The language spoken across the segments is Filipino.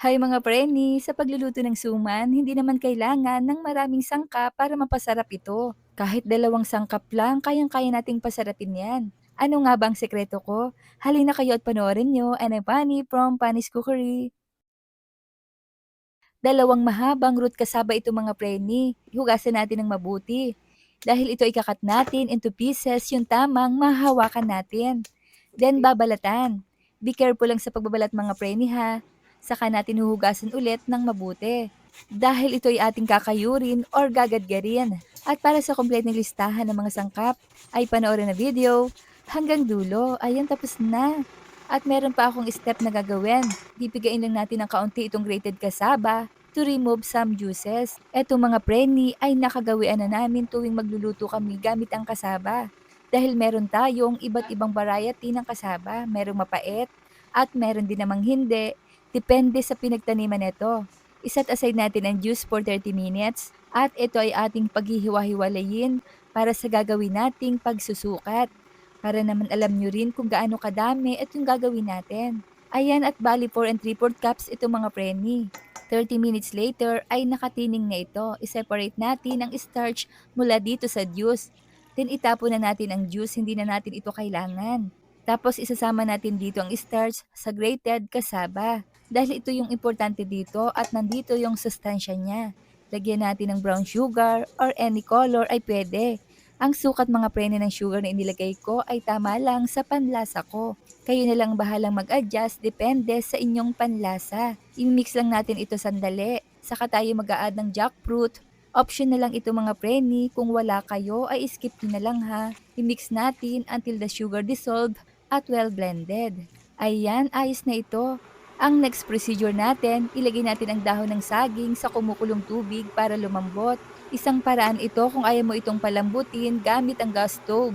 Hay mga preni, sa pagluluto ng suman, hindi naman kailangan ng maraming sangkap para mapasarap ito. Kahit dalawang sangkap lang, kayang-kaya nating pasarapin yan. Ano nga ba ang sekreto ko? Halina kayo at panoorin nyo, and Pani from Panis Cookery. Dalawang mahabang root kasaba ito mga preni. Hugasan natin ng mabuti. Dahil ito ikakat natin into pieces yung tamang mahahawakan natin. Then babalatan. Be careful lang sa pagbabalat mga preni ha. Saka natin huhugasan ulit ng mabuti. Dahil ito ay ating kakayurin or gagadgarin. At para sa kompletong listahan ng mga sangkap, ay panoorin na video hanggang dulo. Ayan, tapos na. At meron pa akong step na gagawin. Pipigain lang natin ng kaunti itong grated cassava to remove some juices. Eto mga preni ay nakagawian na namin tuwing magluluto kami gamit ang cassava. Dahil meron tayong iba't ibang variety ng cassava. Merong mapait at meron din namang hindi. Depende sa pinagtaniman nito. Iset aside natin ang juice for 30 minutes at ito ay ating paghihiwa-hiwalayin para sa gagawin nating pagsusukat. Para naman alam nyo rin kung gaano kadami at yung gagawin natin. Ayan, at bali 4 and 3/4 cups ito mga preni. 30 minutes later ay nakatining na ito. I-separate natin ang starch mula dito sa juice. Then itapon na natin ang juice, hindi na natin ito kailangan. Tapos isasama natin dito ang starch sa grated cassava. Dahil ito yung importante dito at nandito yung sustansya niya. Lagyan natin ng brown sugar or any color ay pwede. Ang sukat mga prene ng sugar na inilagay ko ay tama lang sa panlasa ko. Kayo na lang bahalang mag-adjust depende sa inyong panlasa. I-mix lang natin ito sandali. Saka tayo mag-a-add ng jackfruit. Option na lang ito mga preni. Kung wala kayo ay skip nyo na lang ha. I-mix natin until the sugar dissolve at well blended. Ayan, ayos na ito. Ang next procedure natin, ilagay natin ang dahon ng saging sa kumukulong tubig para lumambot. Isang paraan ito kung ayaw mo itong palambutin gamit ang gas stove.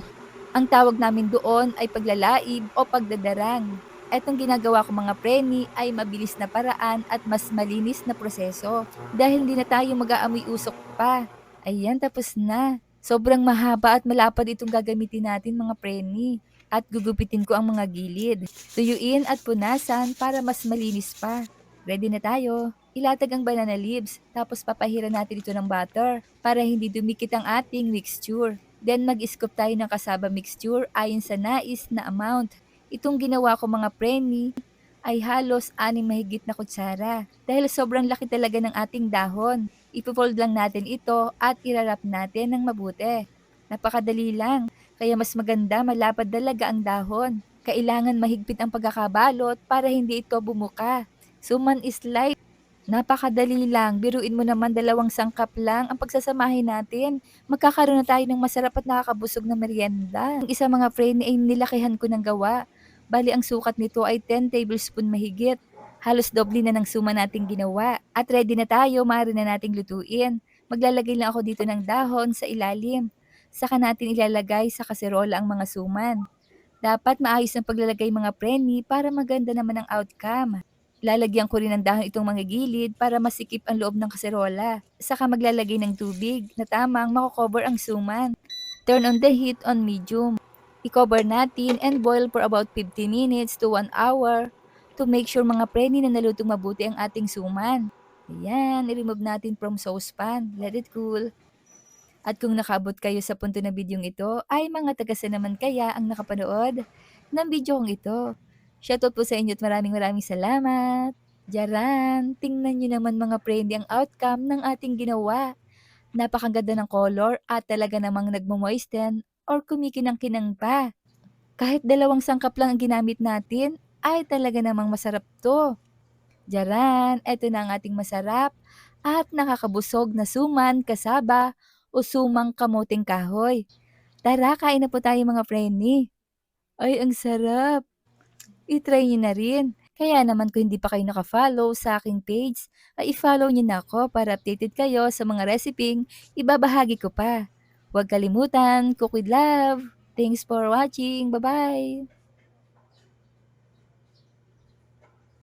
Ang tawag namin doon ay paglalaib o pagdadarang. Etong ginagawa ko mga preni ay mabilis na paraan at mas malinis na proseso dahil hindi na tayo mag-aamoy usok pa. Ayan, tapos na. Sobrang mahaba at malapad itong gagamitin natin mga preni. At gugupitin ko ang mga gilid. Tuyuin at punasan para mas malinis pa. Ready na tayo. Ilatag ang banana leaves, tapos papahiran natin ito ng butter para hindi dumikit ang ating mixture. Then mag-scoop tayo ng cassava mixture ayon sa nais na amount. Itong ginawa ko mga preni ay halos 6 mahigit na kutsara dahil sobrang laki talaga ng ating dahon. Ipo-fold lang natin ito at irarap natin ng mabuti. Napakadali lang, kaya mas maganda malapad talaga ang dahon. Kailangan mahigpit ang pagkakabalot para hindi ito bumuka. Suman is light. Napakadali lang, biruin mo naman 2 sangkap lang ang pagsasamahin natin. Magkakaroon na tayo ng masarap at nakakabusog na merienda. Ang isa mga friend ay nilakihan ko ng gawa. Bali ang sukat nito ay 10 tablespoon mahigit. Halos doble na ng suma nating ginawa. At ready na tayo, maaari na nating lutuin. Maglalagay lang ako dito ng dahon sa ilalim. Saka natin ilalagay sa kaserola ang mga suman. Dapat maayos ang paglalagay mga preni para maganda naman ang outcome. Lalagyan ko rin ng dahon itong mga gilid para masikip ang loob ng kaserola. Saka maglalagay ng tubig na tamang makocover ang suman. Turn on the heat on medium. I-cover natin and boil for about 50 minutes to 1 hour to make sure mga preni na nalutong mabuti ang ating suman. Ayan, i-remove natin from saucepan. Let it cool. At kung nakaabot kayo sa punto ng bidyong ito, ay mga tagasa naman kaya ang nakapanood ng video kong ito. Shoutout po sa inyo at maraming maraming salamat. Diyaran, tingnan nyo naman mga friendly ang outcome ng ating ginawa. Napakaganda ng color at talaga namang nagmo-moisten or kumikinang-kinang pa. Kahit 2 sangkap lang ang ginamit natin, ay talaga namang masarap to. Diyaran, eto na ang ating masarap at nakakabusog na suman kasaba o sumang kamuting kahoy. Tara, kain na po tayo mga preni. Ay, ang sarap! I-try niyo na rin. Kaya naman kung hindi pa kayo naka-follow sa aking page, ay i-follow niyo na ako para updated kayo sa mga reseping ibabahagi ko pa. Huwag kalimutan, cook with love! Thanks for watching! Bye-bye!